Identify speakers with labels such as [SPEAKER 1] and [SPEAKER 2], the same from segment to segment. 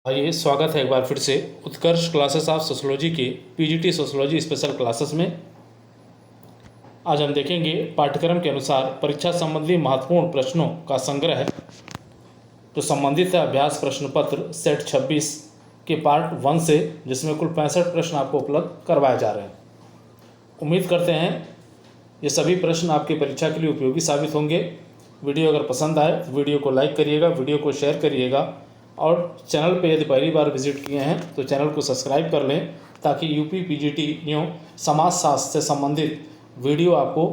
[SPEAKER 1] आइए, स्वागत है एक बार फिर से उत्कर्ष क्लासेस ऑफ सोशोलॉजी के पीजीटी सोशोलॉजी स्पेशल क्लासेस में। आज हम देखेंगे पाठ्यक्रम के अनुसार परीक्षा संबंधी महत्वपूर्ण प्रश्नों का संग्रह जो संबंधित है अभ्यास प्रश्न पत्र सेट 26 के पार्ट 1 से, जिसमें कुल 65 प्रश्न आपको उपलब्ध करवाए जा रहे हैं। उम्मीद करते हैं ये सभी प्रश्न आपकी परीक्षा के लिए उपयोगी साबित होंगे। वीडियो अगर पसंद आए तो वीडियो को लाइक करिएगा, वीडियो को शेयर करिएगा और चैनल पे यदि पहली बार विजिट किए हैं तो चैनल को सब्सक्राइब कर लें, ताकि यूपी पीजीटी यूँ समाजशास्त्र से संबंधित वीडियो आपको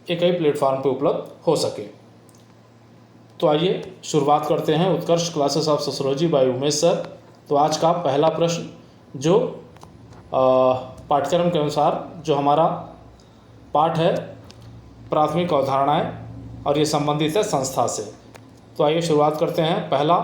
[SPEAKER 1] एक ही प्लेटफॉर्म पे उपलब्ध हो सके। तो आइए शुरुआत करते हैं Utkarsh classes of sociology by Umesh sir. तो आज का पहला प्रश्न जो पाठ्यक्रम के अनुसार जो हमारा पाठ है प्राथमिक अवधारणाएँ, और ये संबंधित है संस्था से। तो आइए शुरुआत करते हैं। पहला,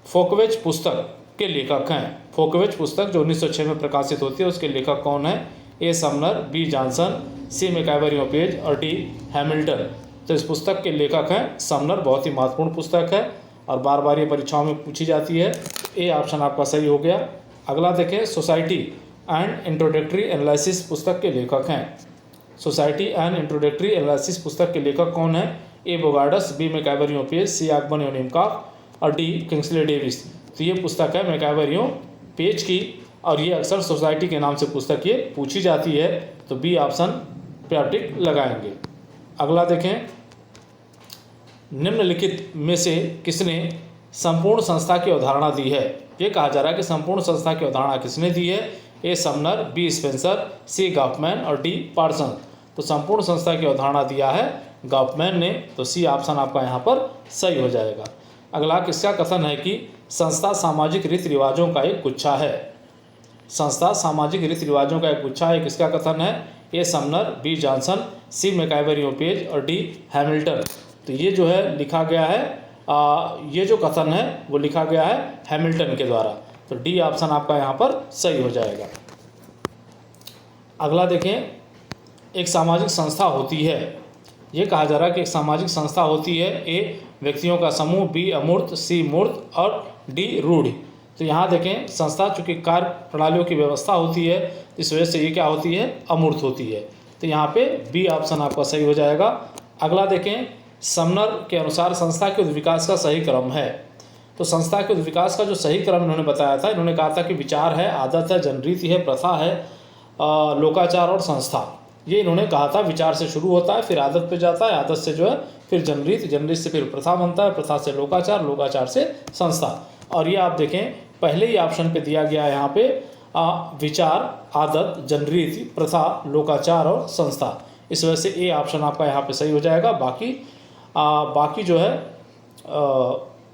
[SPEAKER 1] फोकवेज पुस्तक के लेखक हैं। फोकवेज पुस्तक जो 1906 में प्रकाशित होती है उसके लेखक कौन है? ए समनर, बी जॉनसन, सी मैकआवर और डी हैमिल्टन। तो इस पुस्तक के लेखक हैं समनर। बहुत ही महत्वपूर्ण पुस्तक है और बार बार ये परीक्षाओं में पूछी जाती है। ए ऑप्शन आपका सही हो गया। अगला देखें, सोसाइटी एंड इंट्रोडक्टरी एनालिसिस पुस्तक के लेखक हैं। सोसाइटी एंड इंट्रोडक्टरी एनालिसिस पुस्तक के लेखक कौन है? ए बोगार्डस, बी मैकआवर, सी आगमन योनिमका और डी किंग्सले डेविस। तो ये पुस्तक है मैकआवर पेज की, और ये अक्सर सोसाइटी के नाम से पुस्तक ये पूछी जाती है। तो बी ऑप्शन पे आप टिक लगाएंगे। अगला देखें, निम्नलिखित में से किसने संपूर्ण संस्था की अवधारणा दी है? ये कहा जा रहा है कि संपूर्ण संस्था की अवधारणा किसने दी है? ए समनर, बी स्पेंसर, सी गॉफमैन और डी पार्सन। तो संपूर्ण संस्था की अवधारणा दिया है गॉफमैन ने। तो सी ऑप्शन आपका यहाँ पर सही हो जाएगा। अगला, किसका कथन है कि संस्था सामाजिक रीति रिवाजों का एक गुच्छा है? संस्था सामाजिक रीति रिवाजों का एक गुच्छा है, किसका कथन है? ए समनर, बी जॉनसन, सी मैकआवर और डी हैमिल्टन। तो ये जो है लिखा गया है, ये जो कथन है वो लिखा गया है हैमिल्टन के द्वारा। तो डी ऑप्शन आपका यहाँ पर सही हो जाएगा। अगला देखें, एक सामाजिक संस्था होती है। ये कहा जा रहा है कि एक सामाजिक संस्था होती है। ए व्यक्तियों का समूह, बी अमूर्त, सी मूर्त और डी रूढ़। तो यहाँ देखें, संस्था चूँकि कार्य प्रणालियों की व्यवस्था होती है, इस वजह से ये क्या होती है? अमूर्त होती है। तो यहाँ पे बी ऑप्शन आपका सही हो जाएगा। अगला देखें, समनर के अनुसार संस्था के विकास का सही क्रम है। तो संस्था के विकास का जो सही क्रम इन्होंने बताया था, इन्होंने कहा था कि विचार है, आदत है, जनरीति है, प्रथा है, लोकाचार और संस्था। ये इन्होंने कहा था विचार से शुरू होता है, फिर आदत पे जाता है, आदत से जो है फिर जनरीत, जनरीत से फिर प्रथा बनता है, प्रथा से लोकाचार, लोकाचार से संस्था। और ये आप देखें पहले ही ऑप्शन पे दिया गया है यहाँ पे विचार, आदत, जनरीति, प्रथा, लोकाचार और संस्था। इस वजह से ए ऑप्शन आपका यहाँ पे सही हो जाएगा। बाकी जो है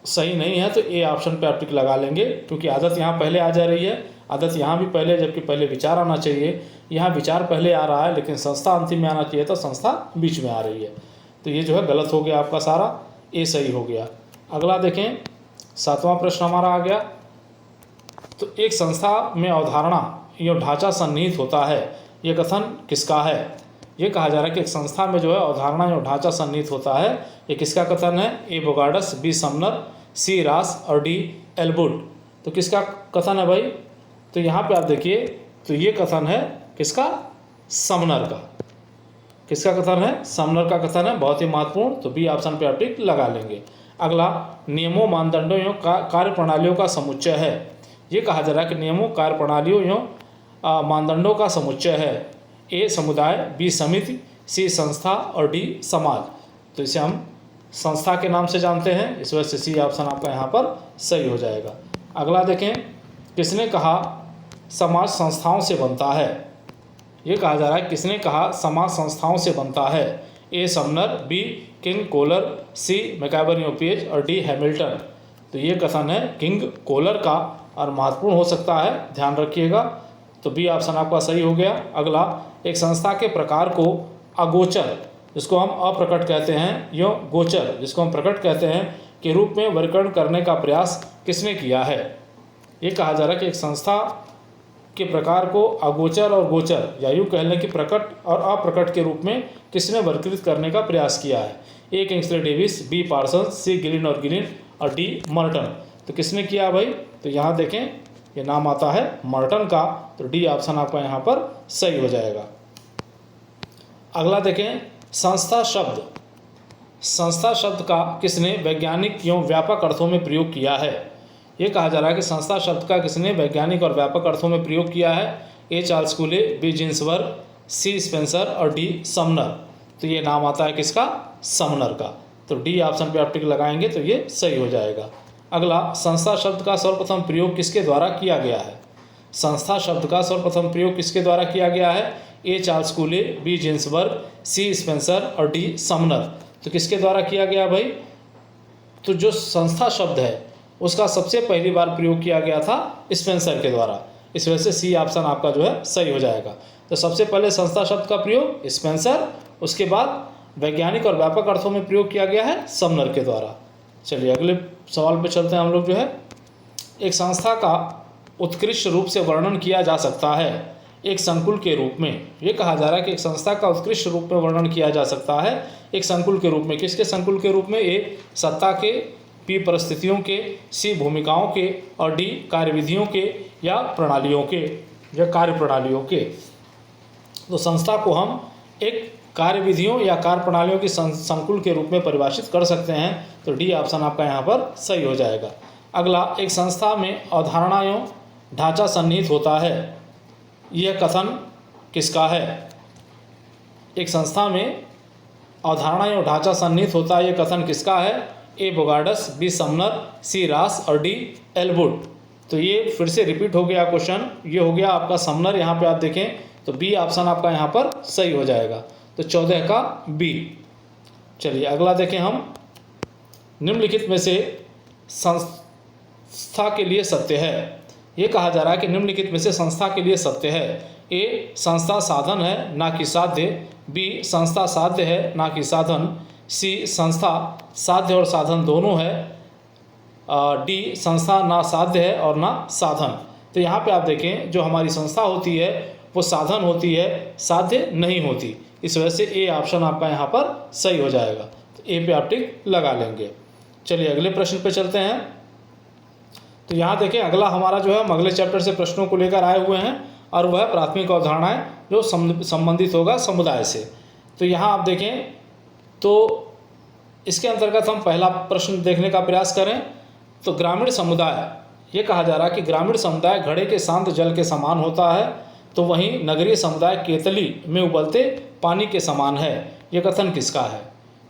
[SPEAKER 1] सही नहीं है, तो ए ऑप्शन पे आप टिक लगा लेंगे, क्योंकि आदत यहाँ पहले आ जा रही है, आदत यहाँ भी पहले, जबकि पहले विचार आना चाहिए। यहाँ विचार पहले आ रहा है लेकिन संस्था अंतिम में आना चाहिए, तो संस्था बीच में आ रही है। तो ये जो है गलत हो गया आपका सारा, ए सही हो गया। अगला देखें, 7वां प्रश्न हमारा आ गया। तो एक संस्था में अवधारणा या ढांचा सन्निहित होता है, ये कथन किसका है? ये कहा जा रहा है कि एक संस्था में जो है अवधारणा या ढांचा सन्निहित होता है, ये किसका कथन है? ए बोगार्डस, बी समनर, सी रास और डी एल्बुट। तो किसका कथन है भाई? तो यहाँ पे आप देखिए, तो ये कथन है किसका? समनर का। किसका कथन है? समनर का कथन है, बहुत ही महत्वपूर्ण। तो बी ऑप्शन पे आप टिक लगा लेंगे। अगला, नियमों, मानदंडों एवं कार्य प्रणालियों का समुच्चय है। ये कहा जा रहा है कि नियमों, कार्य प्रणालियों एवं मानदंडों का समुच्चय है। ए समुदाय, बी समिति, सी संस्था और डी समाज। तो इसे हम संस्था के नाम से जानते हैं, इस वजह से सी ऑप्शन आपका यहाँ पर सही हो जाएगा। अगला देखें, किसने कहा समाज संस्थाओं से बनता है? ये कहा जा रहा है किसने कहा समाज संस्थाओं से बनता है? ए समनर, बी किंग कोलर, सी मैकआवर और डी हैमिल्टन। तो ये कथन है किंग कोलर का और महत्वपूर्ण हो सकता है, ध्यान रखिएगा। तो बी ऑप्शन आपका सही हो गया। अगला, एक संस्था के प्रकार को अगोचर, जिसको हम अप्रकट कहते हैं, यो गोचर, जिसको हम प्रकट कहते हैं, के रूप में वर्गीकरण करने का प्रयास किसने किया है? ये कहा जा रहा है कि एक संस्था के प्रकार को अगोचर और गोचर, या यूँ कह लें कि प्रकट और अप्रकट के रूप में किसने वर्गीकृत करने का प्रयास किया है? ए किंग्सले डेविस, बी पार्सन, सी गिलिन और डी मर्टन। तो किसने किया भाई? तो यहाँ देखें ये नाम आता है मर्टन का, तो डी ऑप्शन आपका यहाँ पर सही हो जाएगा। अगला देखें संस्था शब्द। संस्था शब्द का किसने वैज्ञानिक एवं व्यापक अर्थों में प्रयोग किया है? ये कहा जा रहा है कि संस्था शब्द का किसने वैज्ञानिक और व्यापक अर्थों में प्रयोग किया है? A Charles Cooley, B Ginsberg, C Spencer और डी समनर। तो ये नाम आता है किसका? समनर का। तो डी ऑप्शन पे आप टिक लगाएंगे तो ये सही हो जाएगा। अगला संस्था शब्द का सर्वप्रथम प्रयोग किसके द्वारा किया गया है? संस्था शब्द का सर्वप्रथम प्रयोग किसके द्वारा किया गया है? A Charles Cooley, B Ginsberg, C Spencer और डी समनर। तो किसके द्वारा किया गया भाई? तो जो संस्था शब्द है उसका सबसे पहली बार प्रयोग किया गया था स्पेंसर के द्वारा। इस वजह से सी ऑप्शन आपका जो है सही हो जाएगा। तो सबसे पहले संस्था शब्द का प्रयोग स्पेंसर, उसके बाद वैज्ञानिक और व्यापक अर्थों में प्रयोग किया गया है समनर के द्वारा। चलिए अगले सवाल पे चलते हैं हम लोग जो है। एक संस्था का उत्कृष्ट रूप से वर्णन किया जा सकता है एक संकुल के रूप में। ये कहा जा रहा है कि एक संस्था का उत्कृष्ट रूप में वर्णन किया जा सकता है एक संकुल के रूप में। किसके संकुल के रूप में? ए सत्ता के, बी परिस्थितियों के, सी भूमिकाओं के और डी कार्यविधियों के या प्रणालियों के या कार्य प्रणालियों के। तो संस्था को हम एक कार्यविधियों या कार्य प्रणालियों की संकुल के रूप में परिभाषित कर सकते हैं। तो डी ऑप्शन आपका यहाँ पर सही हो जाएगा। अगला, एक संस्था में अवधारणा एवं ढांचा सन्निहित होता है, यह कथन किसका है? एक संस्था में अवधारणा एवं ढांचा सन्निहित होता है, यह कथन किसका है? ए बोगार्डस, बी समनर, सी रास और डी एल्वुड। तो ये फिर से रिपीट हो गया क्वेश्चन, ये हो गया आपका समनर। यहाँ पे आप देखें तो बी ऑप्शन आपका यहाँ पर सही हो जाएगा। तो 14 का बी। चलिए अगला देखें हम। निम्नलिखित में से संस्था के लिए सत्य है। ये कहा जा रहा है कि निम्नलिखित में से संस्था के लिए सत्य है। ए संस्था साधन है ना कि साध्य, बी संस्था साध्य है ना कि साधन, सी संस्था साध्य और साधन दोनों है, डी संस्था ना साध्य है और ना साधन। तो यहाँ पे आप देखें जो हमारी संस्था होती है वो साधन होती है, साध्य नहीं होती। इस वजह से ए ऑप्शन आपका यहाँ पर सही हो जाएगा। तो ए पे आप टिक लगा लेंगे। चलिए अगले प्रश्न पे चलते हैं। तो यहाँ देखें अगला हमारा जो है हम अगले चैप्टर से प्रश्नों को लेकर आए हुए हैं और वह प्राथमिक अवधारणाएं जो संबंधित होगा समुदाय से। तो यहाँ आप देखें तो इसके अंतर्गत हम पहला प्रश्न देखने का प्रयास करें। तो ग्रामीण समुदाय, ये कहा जा रहा है कि ग्रामीण समुदाय घड़े के शांत जल के समान होता है, तो वहीं नगरीय समुदाय केतली में उबलते पानी के समान है। ये कथन किसका है?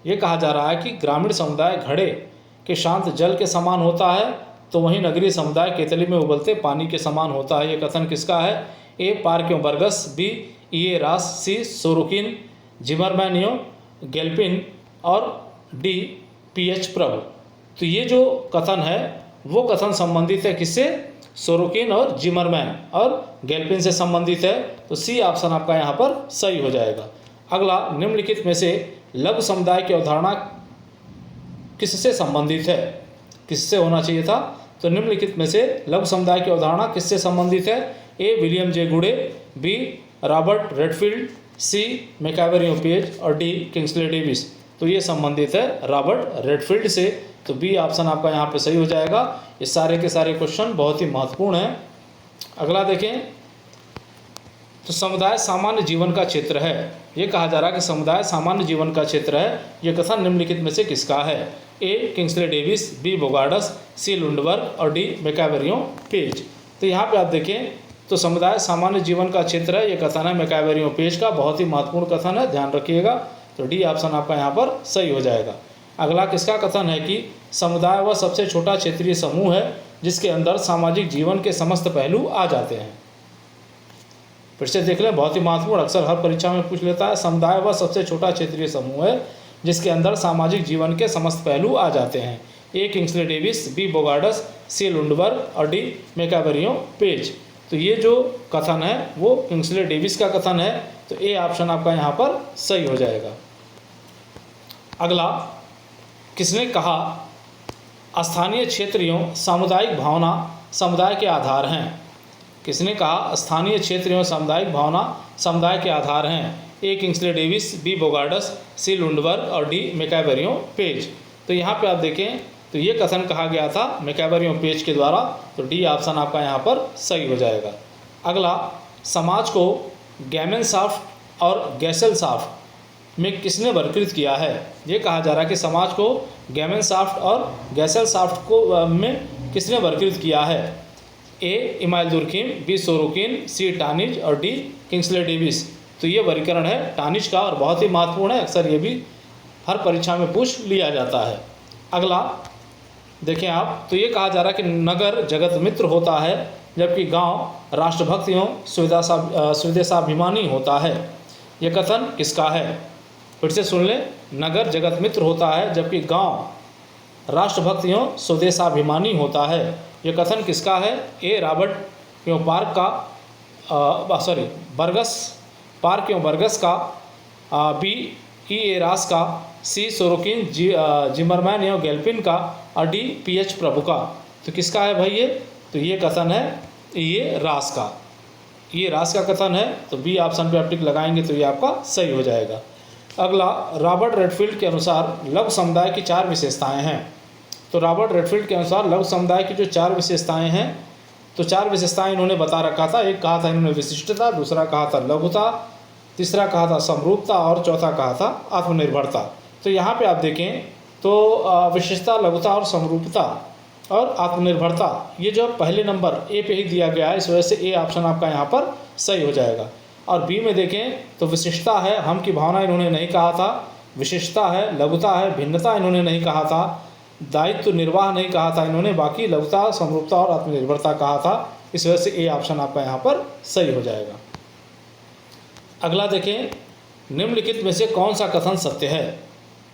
[SPEAKER 1] ये कहा जा रहा है कि ग्रामीण समुदाय घड़े के शांत जल के समान होता है, तो वहीं नगरीय समुदाय केतली में उबलते पानी के समान होता है। ये कथन किसका है? ए पार्क्यों बर्गस, बी ई रास, सी सोरोकिन, जिमरमैनियो, गेल्पिन और डी पीएच प्रभु। तो ये जो कथन है वो कथन संबंधित है किससे? सोरोकिन और जिमरमैन और गेल्पिन से संबंधित है। तो सी ऑप्शन आपका यहाँ पर सही हो जाएगा। अगला, निम्नलिखित में से लघु समुदाय की अवधारणा किससे संबंधित है? किससे होना चाहिए था? तो निम्नलिखित में से लघु समुदाय की अवधारणा किससे संबंधित है? ए William J Goode, B Robert Redfield, सी मैकावेरियो पेज और डी किंग्सले डेविस। तो ये संबंधित है रॉबर्ट रेडफील्ड से। तो बी ऑप्शन आपका यहाँ पे सही हो जाएगा। ये सारे के सारे क्वेश्चन बहुत ही महत्वपूर्ण हैं। अगला देखें तो समुदाय सामान्य जीवन का क्षेत्र है। ये कहा जा रहा है कि समुदाय सामान्य जीवन का क्षेत्र है। ये कथन निम्नलिखित में से किसका है? ए किंग्सले डेविस, बी बोगार्डस, सी लुंडबर्ग और डी मैकावेरियो पेज। तो यहाँ पे आप देखें तो समुदाय सामान्य जीवन का क्षेत्र है, ये कथन है मैकावेरियो पेज का। बहुत ही महत्वपूर्ण कथन है, ध्यान रखिएगा। तो डी ऑप्शन आपका यहाँ पर सही हो जाएगा। अगला किसका कथन है कि समुदाय वह सबसे छोटा क्षेत्रीय समूह है जिसके अंदर सामाजिक जीवन के समस्त पहलू आ जाते हैं। फिर से देख लें, बहुत ही महत्वपूर्ण, अक्सर हर परीक्षा में पूछ लेता है। समुदाय वह सबसे छोटा क्षेत्रीय समूह है जिसके अंदर सामाजिक जीवन के समस्त पहलू आ जाते हैं। ए किंग्सले डेविस, बी बोगार्डस, सी लुंडबर्ग और डी मैकावेरियो पेज। तो ये जो कथन है वो किंग्सले डेविस का कथन है। तो ए ऑप्शन आपका यहाँ पर सही हो जाएगा। अगला, किसने कहा स्थानीय क्षेत्र एवं सामुदायिक भावना समुदाय के आधार हैं? किसने कहा स्थानीय क्षेत्र एवं सामुदायिक भावना समुदाय के आधार हैं? ए किंग्सले डेविस, बी बोगार्डस, सी लुंडबर्ग और डी मैकावेरियो पेज। तो यहाँ पे आप देखें तो ये कथन कहा गया था मैकैवरी और पेज के द्वारा। तो डी ऑप्शन आपका यहाँ पर सही हो जाएगा। अगला, समाज को गैमेनसाफ्ट और गैसेलसाफ्ट में किसने वर्गीकृत किया है? ये कहा जा रहा है कि समाज को गैमेनसाफ्ट और गैसेलसाफ्ट को में किसने वर्गीकृत किया है? ए इमाइल दुर्खिम, बी सोरोकिन, सी टानिज और डी किंग्सले डेविस। तो ये वर्गीकरण है टानिज का और बहुत ही महत्वपूर्ण है, अक्सर ये भी हर परीक्षा में पूछ लिया जाता है। अगला देखें आप, तो ये कहा जा रहा है कि नगर जगत मित्र होता है जबकि गांव राष्ट्रभक्त एवं स्वदेशाभिमानी होता है। ये कथन किसका है? फिर से सुन लें, नगर जगत मित्र होता है जबकि गांव राष्ट्रभक्त एवं स्वदेशाभिमानी होता है। ये कथन किसका है? ए रॉबर्ट एवं पार्क का, बर्गस, पार्क एवं बर्गस का, बी ई ए रास का, सी सोरोकिन, जिमरमैन एवं गैल्पिन का और डी पीएच प्रभु का। तो किसका है भाई ये? तो ये कथन है ये रास का, ये रास का कथन है। तो बी ऑप्शन पे आप टिक लगाएंगे तो ये आपका सही हो जाएगा। अगला, रॉबर्ट रेडफील्ड के अनुसार लघु समुदाय की 4 विशेषताएं हैं। तो रॉबर्ट रेडफील्ड के अनुसार लघु समुदाय की जो 4 विशेषताएं हैं, तो 4 विशेषताएं इन्होंने बता रखा था। एक कहा था इन्होंने विशिष्टता, दूसरा कहा था लघुता, तीसरा कहा था समरूपता और चौथा कहा था आत्मनिर्भरता। तो यहाँ पे आप देखें तो विशिष्टता, लघुता और समरूपता और आत्मनिर्भरता, ये जो पहले नंबर ए पे ही दिया गया है, इस वजह से ए ऑप्शन आपका यहाँ पर सही हो जाएगा। और बी में देखें तो विशिष्टता है, हम की भावना इन्होंने नहीं कहा था, विशिष्टता है, लघुता है, भिन्नता इन्होंने नहीं कहा था, दायित्व निर्वाह नहीं कहा था इन्होंने, बाकी लघुता, समरूपता और आत्मनिर्भरता कहा था। इस वजह से ए ऑप्शन आपका यहाँ पर सही हो जाएगा। अगला देखें, निम्नलिखित में से कौन सा कथन सत्य है?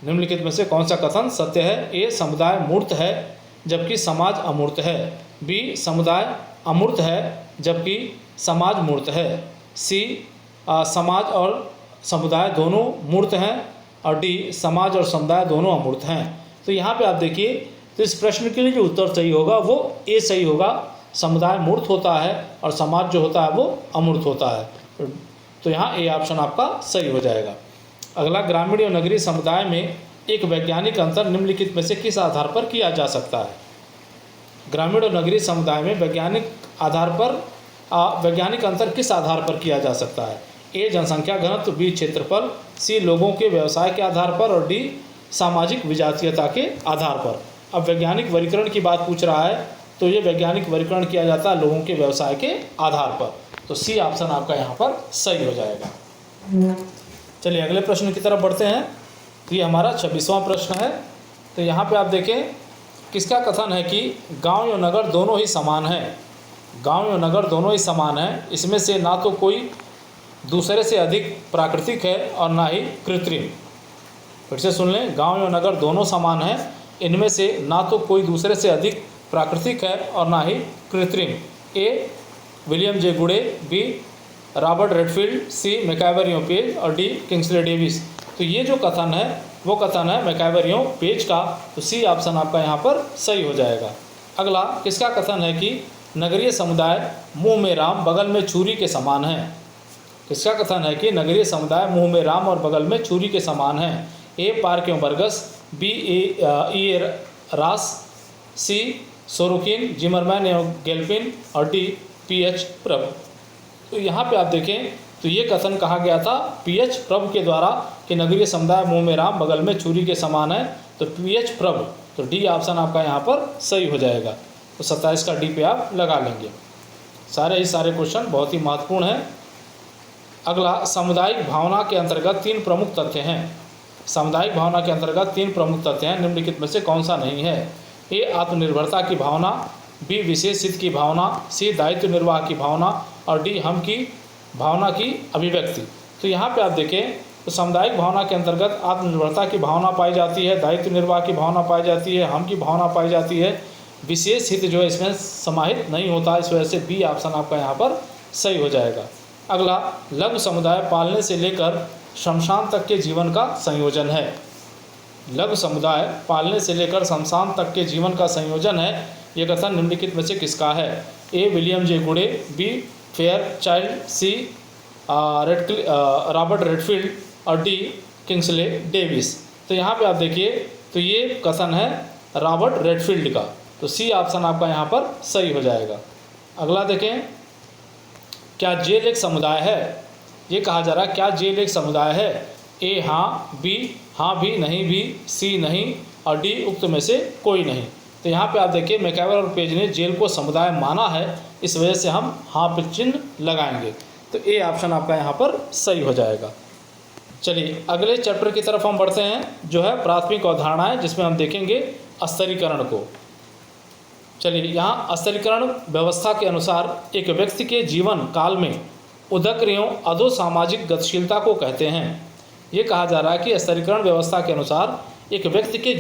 [SPEAKER 1] निम्नलिखित में से कौन सा कथन सत्य है? ए समुदाय मूर्त है जबकि समाज अमूर्त है, बी समुदाय अमूर्त है जबकि समाज मूर्त है, सी समाज और समुदाय दोनों मूर्त हैं और डी समाज और समुदाय दोनों अमूर्त हैं। तो यहाँ पे आप देखिए, तो इस प्रश्न के लिए जो उत्तर सही होगा वो ए सही होगा, समुदाय मूर्त होता है और समाज जो होता है वो अमूर्त होता है। तो यहाँ ए ऑप्शन आपका सही हो जाएगा। अगला, ग्रामीण और नगरीय समुदाय में एक वैज्ञानिक अंतर निम्नलिखित में से किस आधार पर किया जा सकता है? ग्रामीण और नगरीय समुदाय में वैज्ञानिक अंतर किस आधार पर किया जा सकता है? ए जनसंख्या घनत्व, बी क्षेत्रफल, सी लोगों के व्यवसाय के आधार पर और डी सामाजिक विजातीयता के आधार पर। अब वैज्ञानिक वर्गीकरण की बात पूछ रहा है, तो ये वैज्ञानिक वर्गीकरण किया जाता है लोगों के व्यवसाय के आधार पर। तो सी ऑप्शन आपका यहाँ पर सही हो जाएगा। चलिए अगले प्रश्न की तरफ बढ़ते हैं। तो ये हमारा 26वां प्रश्न है। तो यहाँ पे आप देखें, किसका कथन है कि गांव या नगर दोनों ही समान हैं? गांव या नगर दोनों ही समान हैं, इसमें से ना तो कोई दूसरे से अधिक प्राकृतिक है और ना ही कृत्रिम। फिर से सुन लें, गांव या नगर दोनों समान हैं, इनमें से ना तो कोई दूसरे से अधिक प्राकृतिक है और ना ही कृत्रिम। ए William J Goode, B Robert Redfield, सी मैकैवरी और पेज और डी किंग्सले डेविस। तो ये जो कथन है वो कथन है मैकैवरी और पेज का। तो सी ऑप्शन आपका यहाँ पर सही हो जाएगा। अगला, किसका कथन है कि नगरीय समुदाय मुंह में राम बगल में छुरी के समान है? किसका कथन है कि नगरीय समुदाय मुंह में राम और बगल में छुरी के समान है? ए पार्क एवं बर्गस, बी ई रास, सी सोरोकिन, जिमरमैन एवं गैल्पिन और डी पीएच प्रभु। तो यहाँ पे आप देखें तो ये कथन कहा गया था पीएच प्रभु के द्वारा कि नगरीय समुदाय मुंह में राम बगल में छुरी के समान है। तो पीएच प्रभु, तो डी ऑप्शन आपका यहाँ पर सही हो जाएगा। तो 27 का डी पे आप लगा लेंगे। सारे ही सारे क्वेश्चन बहुत ही महत्वपूर्ण हैं। अगला, सामुदायिक भावना के अंतर्गत 3 प्रमुख तथ्य हैं। सामुदायिक भावना के अंतर्गत 3 प्रमुख तथ्य हैं, निम्नलिखित में से कौन सा नहीं है? ए आत्मनिर्भरता की भावना, बी विशेष हित की भावना, सी दायित्व निर्वाह की भावना और डी हम की भावना की अभिव्यक्ति। तो यहाँ पे आप देखें तो सामुदायिक भावना के अंतर्गत आत्मनिर्भरता की भावना पाई जाती है, दायित्व निर्वाह की भावना पाई जाती है, हम की भावना पाई जाती है। विशेष हित जो है इसमें समाहित नहीं होता, इस वजह से बी ऑप्शन आपका यहाँ पर सही हो जाएगा। अगला, लघु समुदाय पालने से लेकर शमशान तक के जीवन का संयोजन है। लघु समुदाय पालने से लेकर शमशान तक के जीवन का संयोजन है। ये कथन निम्नलिखित में से किसका है? ए William J Goode, B Fairchild, C Robert Redfield और डी किंग्सले डेविस। तो यहाँ पे आप देखिए तो ये कथन है रॉबर्ट रेडफील्ड का। तो सी ऑप्शन आपका यहाँ पर सही हो जाएगा। अगला देखें, क्या जेल एक समुदाय है? ये कहा जा रहा है क्या जेल एक समुदाय है? ए हाँ, बी हाँ भी नहीं भी, सी नहीं और डी उक्त में से कोई नहीं। तो यहाँ पे आप देखिए मैकआवर और पेज ने जेल को समुदाय माना है, इस वजह से हम हाँ पे चिन्ह लगाएंगे। तो ए ऑप्शन आपका यहाँ पर सही हो जाएगा। चलिए अगले चैप्टर की तरफ हम बढ़ते हैं, जो है प्राथमिक अवधारणाएं, जिसमें हम देखेंगे स्तरीकरण को। चलिए यहाँ स्तरीकरण व्यवस्था के अनुसार एक व्यक्ति के जीवन काल में उदग्र एवं अधोसामाजिक गतिशीलता को कहते हैं। ये कहा जा रहा है कि स्तरीकरण व्यवस्था के अनुसार एक व्यक्ति के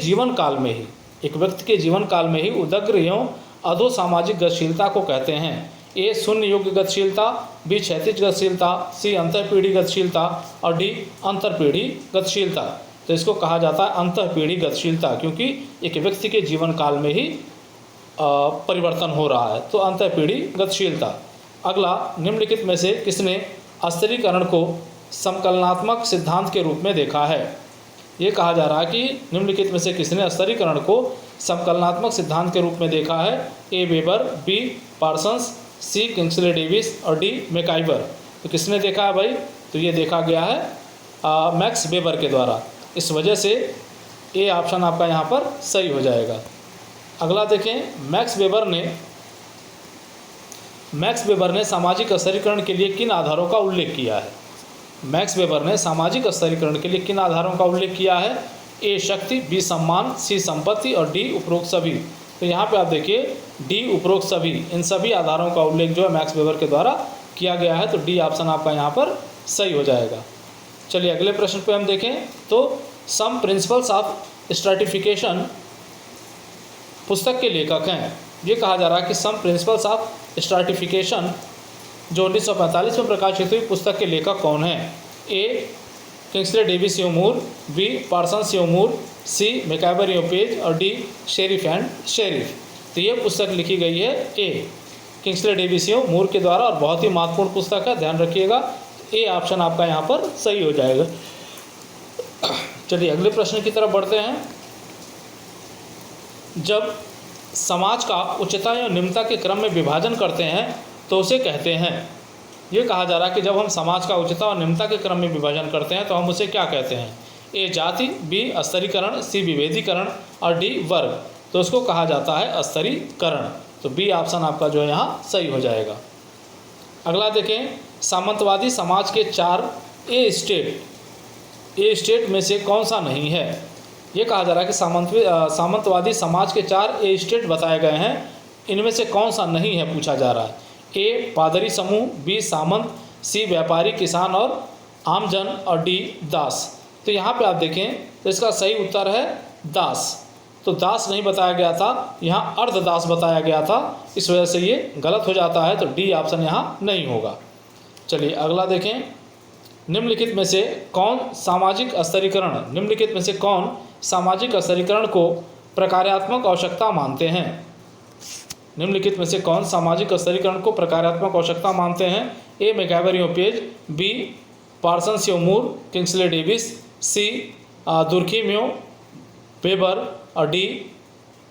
[SPEAKER 1] जीवन काल में ही उदग्र एवं अधोसामाजिक गतिशीलता को कहते हैं। ए शून्य योग्य गतिशीलता, बी क्षैतिज गतिशीलता, सी अंतःपीढ़ी गतिशीलता और डी अंतरपीढ़ी गतिशीलता। तो इसको कहा जाता है अंतःपीढ़ी गतिशीलता, क्योंकि एक व्यक्ति के जीवन काल में ही परिवर्तन हो रहा है, तो अंतःपीढ़ी गतिशीलता। अगला, निम्नलिखित में से किसने स्तरीकरण को समकलनात्मक सिद्धांत के रूप में देखा है? ये कहा जा रहा है कि निम्नलिखित में से किसने स्तरीकरण को समकलनात्मक सिद्धांत के रूप में देखा है? ए वेबर, बी पार्सन्स, सी किंग्सले डेविस और डी मैकआइवर। तो किसने देखा है भाई? तो ये देखा गया है मैक्स वेबर के द्वारा। इस वजह से ए ऑप्शन आपका यहाँ पर सही हो जाएगा। अगला देखें, मैक्स वेबर ने सामाजिक स्तरीकरण के लिए किन आधारों का उल्लेख किया है? मैक्स वेबर ने सामाजिक स्तरीकरण के लिए किन आधारों का उल्लेख किया है? ए शक्ति, बी सम्मान, सी संपत्ति और डी उपरोक्त सभी। तो यहाँ पे आप देखिए डी उपरोक्त सभी, इन सभी आधारों का उल्लेख जो है मैक्स वेबर के द्वारा किया गया है। तो डी ऑप्शन आपका यहाँ पर सही हो जाएगा। चलिए अगले प्रश्न पे हम देखें, तो सम प्रिंसिपल्स ऑफ स्ट्रैटिफिकेशन पुस्तक के लेखक हैं। ये कहा जा रहा है कि सम प्रिंसिपल्स ऑफ स्ट्रैटिफिकेशन जो 1945 में प्रकाशित हुई पुस्तक के लेखक कौन हैं? ए किंग्सले डेविस एवं मूर, बी पार्सन्स एवं मूर, सी मैकआवर एवं पेज और डी शेरिफ एंड शेरिफ। तो ये पुस्तक लिखी गई है ए किंग्सले डेविस एवं मूर के द्वारा और बहुत ही महत्वपूर्ण पुस्तक है, ध्यान रखिएगा। ए ऑप्शन आपका यहाँ पर सही हो जाएगा। चलिए अगले प्रश्न की तरफ बढ़ते हैं। जब समाज का उच्चता या निम्नता के क्रम में विभाजन करते हैं तो उसे कहते हैं, ये कहा जा रहा है कि जब हम समाज का उच्चता और निम्नता के क्रम में विभाजन करते हैं तो हम उसे क्या कहते हैं? ए जाति, बी स्तरीकरण, सी विभेदीकरण और डी वर्ग। तो उसको कहा जाता है स्तरीकरण। तो बी ऑप्शन आपका जो है यहाँ सही हो जाएगा। अगला देखें, सामंतवादी समाज के 4 ए स्टेट में से कौन सा नहीं है? ये कहा जा रहा है कि सामंतवादी समाज के 4 ए स्टेट बताए गए हैं, इनमें से कौन सा नहीं है पूछा जा रहा है। ए पादरी समूह, बी सामंत, सी व्यापारी किसान और आमजन और डी दास। तो यहाँ पे आप देखें तो इसका सही उत्तर है दास। तो दास नहीं बताया गया था, यहाँ अर्धदास बताया गया था, इस वजह से ये गलत हो जाता है। तो डी ऑप्शन यहाँ नहीं होगा। चलिए अगला देखें, निम्नलिखित में से कौन सामाजिक स्तरीकरण को प्रकार्यात्मक आवश्यकता मानते हैं? निम्नलिखित में से कौन सामाजिक स्तरीकरण को प्रकार्यात्मक आवश्यकता मानते हैं? ए मैकआवर एवं पेज, बी पार्सन्स एवं मूर, किंग्सले डेविस, सी दुर्खीम एवं वेबर और डी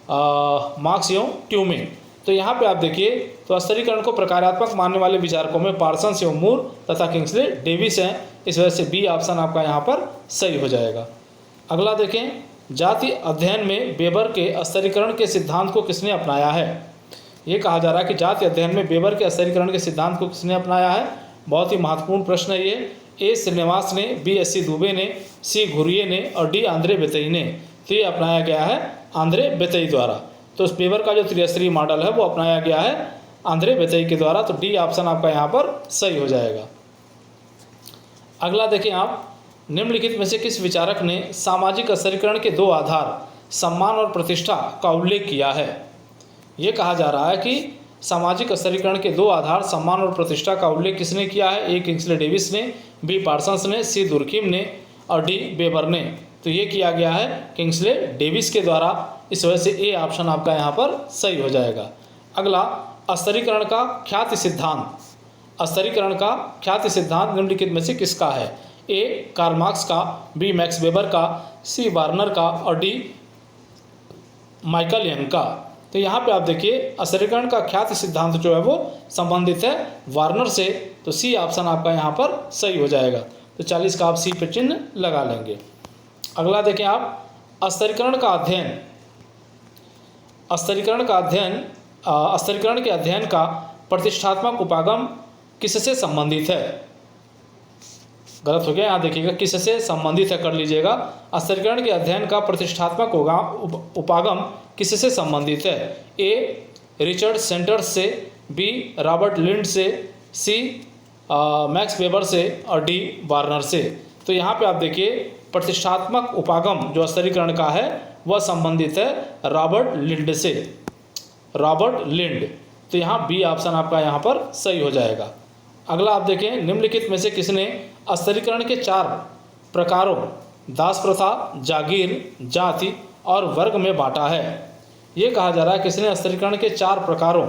[SPEAKER 1] मार्क्स एवं ट्यूमिंग। तो यहाँ पे आप देखिए तो स्तरीकरण को प्रकार्यात्मक मानने वाले विचारकों में पार्सन्स एवं मूर तथा किंग्सले डेविस हैं, इस वजह से बी ऑप्शन आपका यहाँ पर सही हो जाएगा। अगला देखें, जाति अध्ययन में वेबर के स्तरीकरण के सिद्धांत को किसने अपनाया है? ये कहा जा रहा है कि जाति अध्ययन में वेबर के स्तरीकरण के सिद्धांत को किसने अपनाया है? बहुत ही महत्वपूर्ण प्रश्न है ये। ए श्रीनिवास ने, बी एस सी दुबे ने, सी घुरिये ने और डी आंद्रे बेतई ने। तो ये अपनाया गया है आंद्रे बेतई द्वारा। तो इस वेबर का जो त्रिस्तरीय मॉडल है वो अपनाया गया है आंद्रे बेतई के द्वारा। तो डी ऑप्शन आपका यहाँ पर सही हो जाएगा। अगला देखें आप, निम्नलिखित में से किस विचारक ने सामाजिक स्तरीकरण के 2 आधार सम्मान और प्रतिष्ठा का उल्लेख किया है? ये कहा जा रहा है कि सामाजिक स्तरीकरण के 2 आधार सम्मान और प्रतिष्ठा का उल्लेख किसने किया है? ए किंग्सले डेविस ने, बी पार्सन्स ने, सी दुर्खीम ने और डी वेबर ने। तो ये किया गया है किंग्सले डेविस के द्वारा, इस वजह से ए ऑप्शन आपका यहाँ पर सही हो जाएगा। अगला, स्तरीकरण का ख्याति सिद्धांत निम्नलिखित में से किसका है? ए कार्ल मार्क्स का, बी मैक्स वेबर का, सी वार्नर का और डी माइकल यंग का। तो यहाँ पे आप देखिए अस्थिरीकरण का ख्याति सिद्धांत जो है वो संबंधित है वार्नर से। तो सी ऑप्शन आपका यहाँ पर सही हो जाएगा। तो 40 का आप सी पे चिन्ह लगा लेंगे। अगला देखें आप, अस्थिरीकरण का अध्ययन। अस्थिरीकरण के अध्ययन का प्रतिष्ठात्मक उपागम किससे संबंधित है? गलत हो गया, यहाँ देखिएगा किससे संबंधित है कर लीजिएगा। अस्थिरीकरण के अध्ययन का प्रतिष्ठात्मक उपागम किससे संबंधित है? ए रिचर्ड सेंटर्स से, बी रॉबर्ट लिंड से, सी मैक्स वेबर से और डी वार्नर से। तो यहाँ पे आप देखिए प्रतिष्ठात्मक उपागम जो अस्थिरीकरण का है वह संबंधित है रॉबर्ट लिंड से, रॉबर्ट लिंड। तो यहाँ बी ऑप्शन आपका यहाँ पर सही हो जाएगा। अगला आप देखें, निम्नलिखित में से किसने अस्थिरीकरण के 4 प्रकारों दास प्रथा, जागीर, जाति और वर्ग में बांटा है? ये कहा जा रहा है किसने अस्थिरीकरण के 4 प्रकारों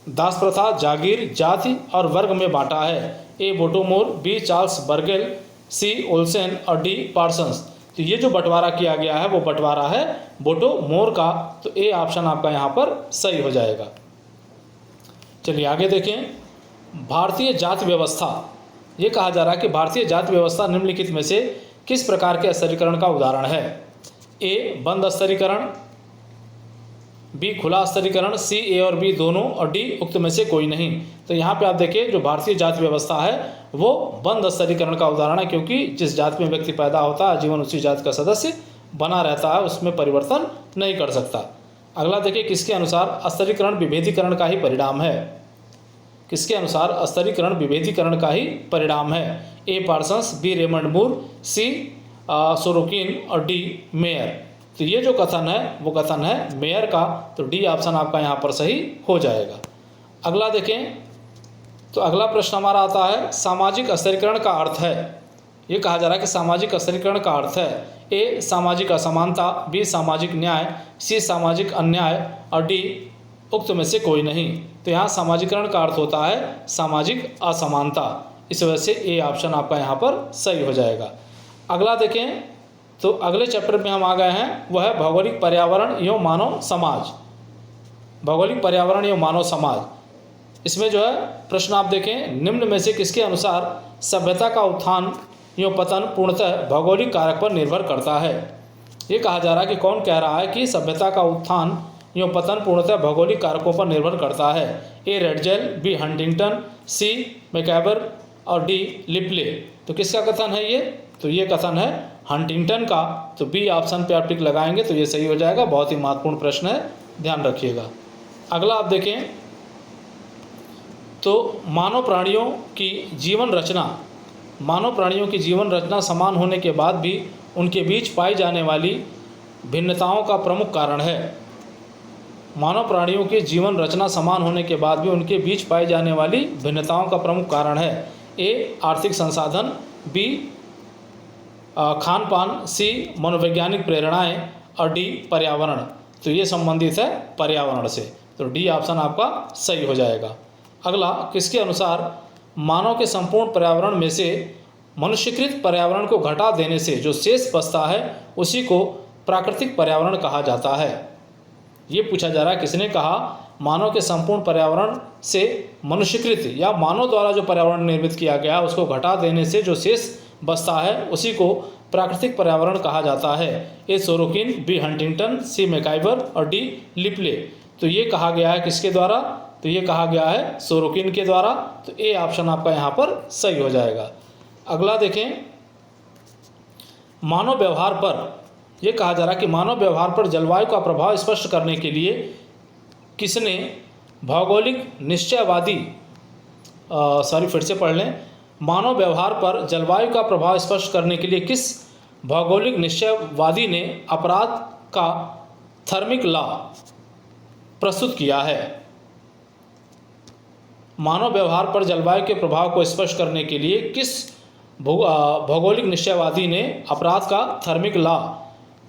[SPEAKER 1] दास प्रथा, जागीर, जाति और वर्ग में बांटा है? ए बोटोमोर, बी चार्ल्स बर्गेल, सी ओल्सेन और डी पार्सन्स। तो ये जो बंटवारा किया गया है वो बंटवारा है बोटोमोर का। तो ए ऑप्शन आपका यहाँ पर सही हो जाएगा। चलिए आगे देखें, भारतीय जाति व्यवस्था। ये कहा जा रहा है कि भारतीय जाति व्यवस्था निम्नलिखित में से किस प्रकार के अस्थिरीकरण का उदाहरण है? ए बंद अस्थिरीकरण, बी खुला अस्थिरीकरण, सी ए और बी दोनों और डी उक्त में से कोई नहीं। तो यहाँ पे आप देखिए जो भारतीय जाति व्यवस्था है वो बंद अस्थिरीकरण का उदाहरण है, क्योंकि जिस जाति में व्यक्ति पैदा होता है जीवन उसी जाति का सदस्य बना रहता है, उसमें परिवर्तन नहीं कर सकता। अगला देखिए, किसके अनुसार अस्थिरीकरण विभेदीकरण का ही परिणाम है? किसके अनुसार अस्थिरीकरण विभेदीकरण का ही परिणाम है? ए पार्सन्स, बी रेमंड मूर, सी सोरोकिन और डी मेयर। तो ये जो कथन है वो कथन है मेयर का। तो डी ऑप्शन आपका यहाँ पर सही हो जाएगा। अगला देखें, तो अगला प्रश्न हमारा आता है सामाजिक अस्थिरीकरण का अर्थ है। ये कहा जा रहा है कि सामाजिक अस्थिरीकरण का अर्थ है ए सामाजिक असमानता, बी सामाजिक न्याय, सी सामाजिक अन्याय और डी उक्त में से कोई नहीं। तो यहाँ सामाजिकरण का अर्थ होता है सामाजिक असमानता। इस वजह से ए ऑप्शन आपका यहाँ पर सही हो जाएगा। अगला देखें, तो अगले चैप्टर में हम आ गए हैं वह है भौगोलिक पर्यावरण एवं मानव समाज। भौगोलिक पर्यावरण एवं मानव समाज। इसमें जो है प्रश्न आप देखें, निम्न में से किसके अनुसार सभ्यता का उत्थान एवं पतन पूर्णतः भौगोलिक कारक पर निर्भर करता है? ये कहा जा रहा है कि कौन कह रहा है कि सभ्यता का उत्थान एवं पतन पूर्णतः भौगोलिक कारकों पर निर्भर करता है? ए रेडजेल, बी हंटिंगटन, सी मैकैबर और डी लिपले। तो किसका कथन है ये? तो ये कथन है हंटिंगटन का। तो बी ऑप्शन पे आप टिक लगाएंगे तो ये सही हो जाएगा। बहुत ही महत्वपूर्ण प्रश्न है, ध्यान रखिएगा। अगला आप देखें, तो मानव प्राणियों की जीवन रचना। मानव प्राणियों की जीवन रचना समान होने के बाद भी उनके बीच पाई जाने वाली भिन्नताओं का प्रमुख कारण है। मानव प्राणियों की जीवन रचना समान होने के बाद भी उनके बीच पाई जाने वाली भिन्नताओं का प्रमुख कारण है? ए आर्थिक संसाधन, बी खान पान, सी मनोवैज्ञानिक प्रेरणाएं और डी पर्यावरण। तो ये संबंधित है पर्यावरण से। तो डी ऑप्शन आपका सही हो जाएगा। अगला, किसके अनुसार मानव के संपूर्ण पर्यावरण में से मनुष्यकृत पर्यावरण को घटा देने से जो शेष बचता है उसी को प्राकृतिक पर्यावरण कहा जाता है? ये पूछा जा रहा है किसने कहा मानव के संपूर्ण पर्यावरण से मनुष्यकृत या मानव द्वारा जो पर्यावरण निर्मित किया गया उसको घटा देने से जो शेष बचता है उसी को प्राकृतिक पर्यावरण कहा जाता है? ए सोरोकिन, बी हंटिंगटन, सी मैकआइवर और डी लिपले। तो ये कहा गया है किसके द्वारा? तो ये कहा गया है सोरोकिन के द्वारा। तो ए ऑप्शन आपका यहाँ पर सही हो जाएगा। अगला देखें, मानव व्यवहार पर। यह कहा जा रहा है कि मानव व्यवहार पर जलवायु का प्रभाव स्पष्ट करने के लिए किसने भौगोलिक निश्चयवादी फिर से पढ़ लें। मानव व्यवहार पर जलवायु का प्रभाव स्पष्ट करने के लिए किस भौगोलिक निश्चयवादी ने अपराध का थर्मिक लॉ प्रस्तुत किया है? मानव व्यवहार पर जलवायु के प्रभाव को स्पष्ट करने के लिए किस भौगोलिक निश्चयवादी ने अपराध का थर्मिक लॉ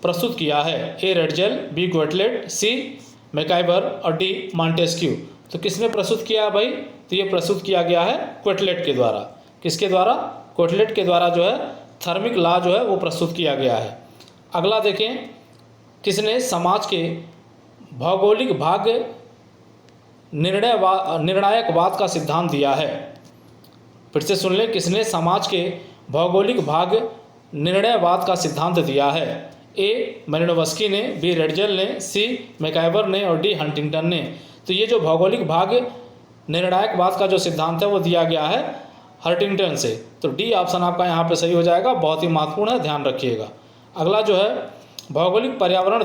[SPEAKER 1] प्रस्तुत किया है? ए रेडजेल, बी क्वेटलेट, सी मैकआइवर और डी मॉन्टेस्क्यू। तो किसने प्रस्तुत किया है भाई? तो ये प्रस्तुत किया गया है क्वेटलेट के द्वारा। किसके द्वारा? क्वेटलेट के द्वारा जो है थर्मिक लॉ जो है वो प्रस्तुत किया गया है। अगला देखें, किसने समाज के भौगोलिक भाग्य निर्णायकवाद का सिद्धांत दिया है? फिर से सुन लें, किसने समाज के भौगोलिक भाग्य निर्णयवाद का सिद्धांत दिया है? ए मेलिनोवस्की ने, बी रेडजल ने, सी मैकाइवर ने और डी हंटिंगटन ने। तो ये जो भौगोलिक भाग्य निर्णायकवाद का जो सिद्धांत है वो दिया गया है हंटिंगटन से। तो डी ऑप्शन आपका यहाँ पे सही हो जाएगा, बहुत ही महत्वपूर्ण है, ध्यान रखिएगा। अगला जो है भौगोलिक पर्यावरण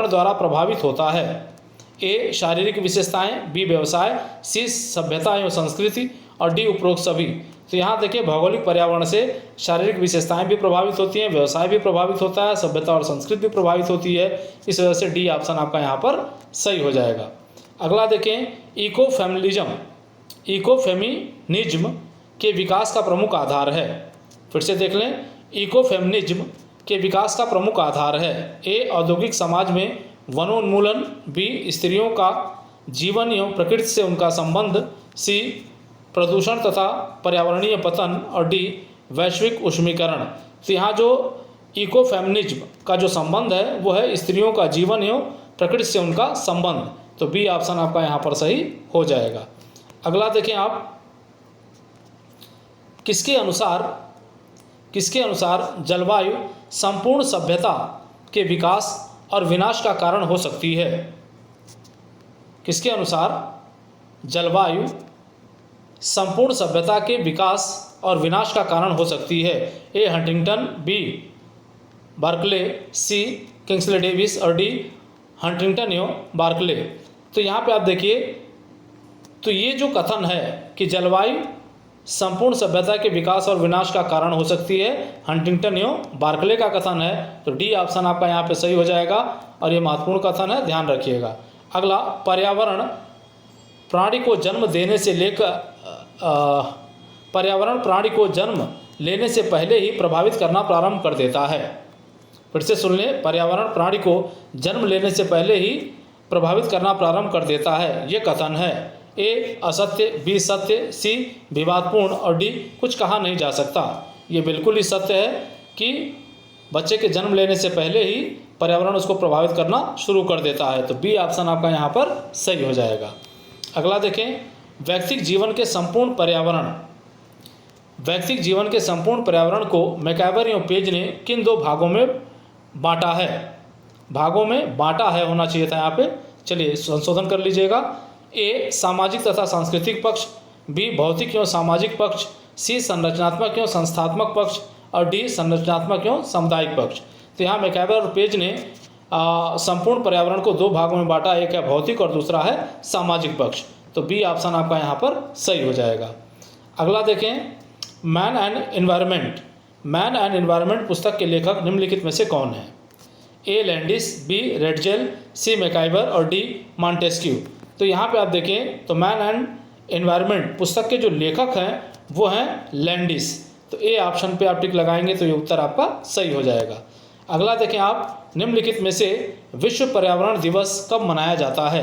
[SPEAKER 1] द्वारा प्रभावित होता है। ए शारीरिक विशेषताएं, बी व्यवसाय, सी सभ्यता एवं संस्कृति और डी उपरोक्त सभी। तो यहाँ देखिए भौगोलिक पर्यावरण से शारीरिक विशेषताएं भी प्रभावित होती हैं, व्यवसाय भी प्रभावित होता है, सभ्यता और संस्कृति भी प्रभावित होती है। इस वजह से डी ऑप्शन आपका यहाँ पर सही हो जाएगा। अगला देखें, इकोफेमिनिज्म के विकास का प्रमुख आधार है। फिर से देख लें, इकोफेमिनिज्म के विकास का प्रमुख आधार है। ए औद्योगिक समाज में वनोन्मूलन, बी स्त्रियों का जीवन एवं प्रकृति से उनका संबंध, सी प्रदूषण तथा पर्यावरणीय पतन और डी वैश्विक उष्मीकरण। तो यहाँ जो इकोफेमिनिज्म का जो संबंध है वो है स्त्रियों का जीवन एवं प्रकृति से उनका संबंध। तो बी ऑप्शन आपका यहाँ पर सही हो जाएगा। अगला देखें आप, किसके अनुसार जलवायु संपूर्ण सभ्यता के विकास और विनाश का कारण हो सकती है? किसके अनुसार जलवायु संपूर्ण सभ्यता के विकास और विनाश का कारण हो सकती है? ए हंटिंगटन, बी बार्कले, सी किंग्सले डेविस और डी हंटिंगटन एवं बार्कले। तो यहाँ पे आप देखिए, तो ये जो कथन है कि जलवायु संपूर्ण सभ्यता के विकास और विनाश का कारण हो सकती है, हंटिंगटन एवं बार्कले का कथन है। तो डी ऑप्शन आपका यहाँ पे सही हो जाएगा और ये महत्वपूर्ण कथन है, ध्यान रखिएगा। अगला, पर्यावरण प्राणी को जन्म लेने से पहले ही प्रभावित करना प्रारंभ कर देता है। फिर से सुन लें, पर्यावरण प्राणी को जन्म लेने से पहले ही प्रभावित करना प्रारंभ कर देता है, ये कथन है। ए असत्य, बी सत्य, सी विवादपूर्ण और डी कुछ कहा नहीं जा सकता। ये बिल्कुल ही सत्य है कि बच्चे के जन्म लेने से पहले ही पर्यावरण उसको प्रभावित करना शुरू कर देता है। तो बी ऑप्शन आपका यहाँ पर सही हो जाएगा। अगला देखें, वैयक्तिक जीवन के संपूर्ण पर्यावरण को मैकाइवर एवं पेज ने किन दो भागों में बांटा है होना चाहिए था यहाँ पे। चलिए संशोधन कर लीजिएगा। ए सामाजिक तथा सांस्कृतिक पक्ष, बी भौतिक एवं सामाजिक पक्ष, सी संरचनात्मक एवं संस्थात्मक पक्ष और डी संरचनात्मक एवं सामुदायिक पक्ष। तो यहाँ मैकाइवर और पेज ने संपूर्ण पर्यावरण को दो भागों में बांटा, एक है भौतिक और दूसरा है सामाजिक पक्ष। तो बी ऑप्शन आपका यहाँ पर सही हो जाएगा। अगला देखें, मैन एंड एनवायरनमेंट पुस्तक के लेखक निम्नलिखित में से कौन है? ए लैंडिस, बी रेडजेल, सी मैकाइवर और डी मॉन्टेस्क्यू। तो यहाँ पे आप देखें तो मैन एंड एनवायरनमेंट पुस्तक के जो लेखक हैं वो हैं लैंडिस। तो ए ऑप्शन पे आप टिक लगाएंगे तो ये उत्तर आपका सही हो जाएगा। अगला देखें आप, निम्नलिखित में से विश्व पर्यावरण दिवस कब मनाया जाता है?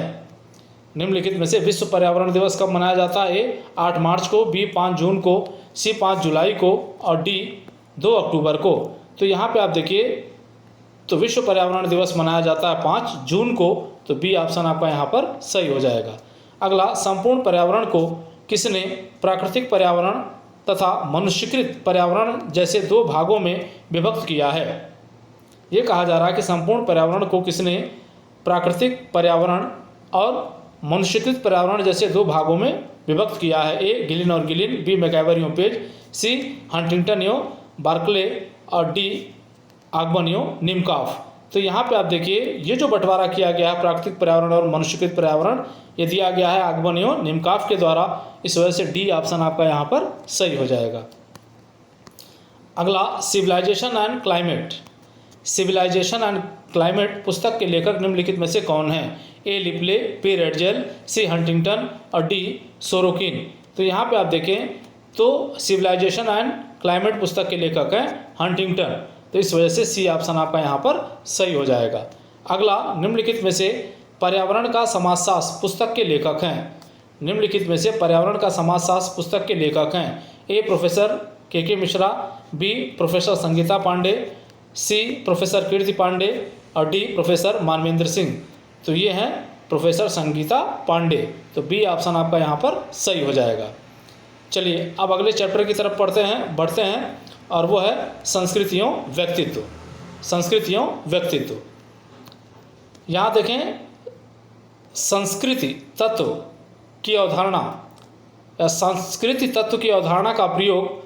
[SPEAKER 1] निम्नलिखित में से विश्व पर्यावरण दिवस कब मनाया जाता है? ए 8 मार्च को, बी 5 जून को, सी 5 जुलाई को और डी 2 अक्टूबर को। तो यहाँ पे आप देखिए तो विश्व पर्यावरण दिवस मनाया जाता है 5 जून को। तो बी ऑप्शन आपका यहाँ पर सही हो जाएगा। अगला, संपूर्ण पर्यावरण को किसने प्राकृतिक पर्यावरण तथा मनुष्यकृत पर्यावरण जैसे दो भागों में विभक्त किया है? ये कहा जा रहा है कि संपूर्ण पर्यावरण को किसने प्राकृतिक पर्यावरण और मनुष्यकृत पर्यावरण जैसे दो भागों में विभक्त किया है? ए गिलिन और गिलिन, बी मैकाइवर एवं पेज, सी हंटिंगटन एवं बार्कले और डी आगबन एवं निमकॉफ। तो यहाँ पे आप देखिए ये जो बंटवारा किया गया है प्राकृतिक पर्यावरण और मनुष्यकृत पर्यावरण, ये दिया गया है आगबन एवं निमकॉफ के द्वारा। इस वजह से डी ऑप्शन आपका यहाँ पर सही हो जाएगा। अगला, सिविलाइजेशन एंड क्लाइमेट पुस्तक के लेखक निम्नलिखित में से कौन है? ए लिपले, बी रेडजेल, सी हंटिंगटन और डी सोरोकिन। तो यहाँ पे आप देखें तो सिविलाइजेशन एंड क्लाइमेट पुस्तक के लेखक हैं हंटिंगटन। तो इस वजह से सी ऑप्शन आपका यहाँ पर सही हो जाएगा। अगला, निम्नलिखित में से पर्यावरण का समाजशास्त्र पुस्तक के लेखक हैं? निम्नलिखित में से पर्यावरण का समाजशास्त्र पुस्तक के लेखक हैं? ए प्रोफेसर के मिश्रा, बी प्रोफेसर संगीता पांडे, सी प्रोफेसर कीर्ति पांडे और डी प्रोफेसर मानवेंद्र सिंह। तो ये हैं प्रोफेसर संगीता पांडे। तो बी ऑप्शन आपका यहाँ पर सही हो जाएगा। चलिए अब अगले चैप्टर की तरफ बढ़ते हैं और वो है संस्कृतियों व्यक्तित्व। संस्कृतियों व्यक्तित्व, यहाँ देखें संस्कृति तत्व की अवधारणा या संस्कृति तत्व की अवधारणा का प्रयोग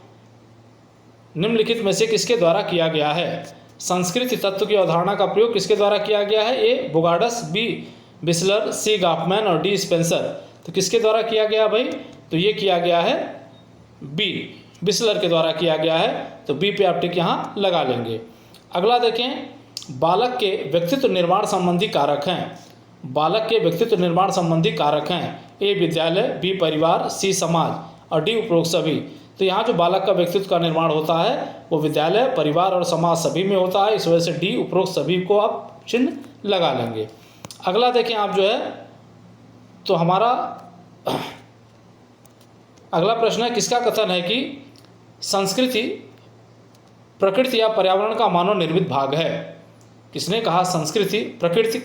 [SPEAKER 1] निम्नलिखित में से किसके द्वारा किया गया है। संस्कृति तत्व की अवधारणा का प्रयोग किसके द्वारा किया गया है। ए बोगार्डस, बी बिस्लर, सी गॉफमैन और डी स्पेंसर। तो किसके द्वारा किया गया भाई, तो ये किया गया है बी बिस्लर के द्वारा किया गया है। तो बी पे आप टिक यहाँ लगा लेंगे। अगला देखें, बालक के व्यक्तित्व निर्माण संबंधी कारक हैं। बालक के व्यक्तित्व निर्माण संबंधी कारक हैं। ए विद्यालय, बी परिवार, सी समाज और डी उपरोक्त सभी। तो यहाँ जो बालक का व्यक्तित्व का निर्माण होता है वो विद्यालय, परिवार और समाज सभी में होता है। इस वजह से डी उपरोक्त सभी को आप चिन्ह लगा लेंगे। अगला देखें आप जो है, तो हमारा अगला प्रश्न है, किसका कथन है कि संस्कृति प्रकृति या पर्यावरण का मानव निर्मित भाग है। किसने कहा संस्कृति प्रकृति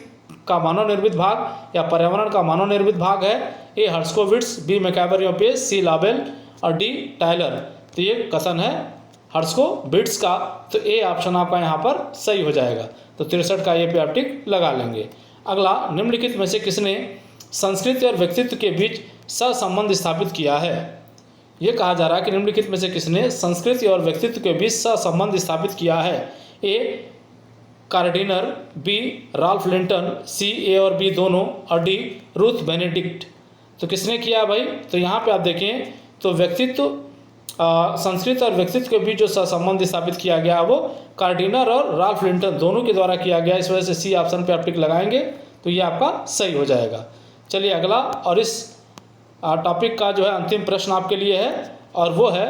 [SPEAKER 1] का मानव निर्मित भाग या पर्यावरण का मानव निर्मित भाग है। ए हर्स्कोविट्स, बी मैकैबर-योपेज, सी लाबेल और डी टायलर। तो ये कथन है हर्स्कोविट्स का। तो ए ऑप्शन आपका यहाँ पर सही हो जाएगा। तो 63 का ये पे आप टिक लगा लेंगे। अगला, निम्नलिखित में से किसने संस्कृति और व्यक्तित्व के बीच सहसंबंध स्थापित किया है। ये कहा जा रहा है कि निम्नलिखित में से किसने संस्कृति और व्यक्तित्व के बीच सहसंबंध स्थापित किया है। ए कार्डिनर, बी राल्फ लिंटन, सी ए और बी दोनों और डी रूथ बेनेडिक्ट। तो किसने किया भाई, तो यहाँ पे आप देखें तो व्यक्तित्व संस्कृति और व्यक्तित्व के बीच जो सहसंबंध स्थापित किया गया वो कार्डिनर और राल्फ लिंटन दोनों के द्वारा किया गया। इस वजह से सी ऑप्शन पे आप टिक लगाएंगे तो ये आपका सही हो जाएगा। चलिए अगला, और इस टॉपिक का जो है अंतिम प्रश्न आपके लिए है और वो है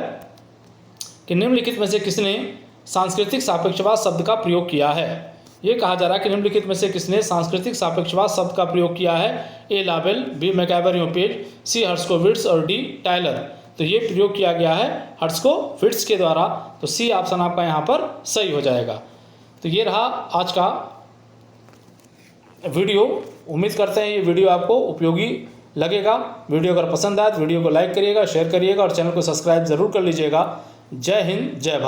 [SPEAKER 1] कि निम्नलिखित में से किसने सांस्कृतिक सापेक्षवाद शब्द का प्रयोग किया है। ये कहा जा रहा है कि निम्नलिखित में से किसने सांस्कृतिक सापेक्षवाद शब्द का प्रयोग किया है। ए लाबेल, बी मैकैबर-योपेज, सी हर्स्कोविट्स और डी टायलर। तो ये प्रयोग किया गया है हर्स्कोविट्स के द्वारा। तो सी ऑप्शन आपका यहाँ पर सही हो जाएगा। तो ये रहा आज का वीडियो। उम्मीद करते हैं ये वीडियो आपको उपयोगी लगेगा। वीडियो अगर पसंद आए तो वीडियो को लाइक करिएगा, शेयर करिएगा और चैनल को सब्सक्राइब जरूर कर लीजिएगा। जय हिंद, जय भारत।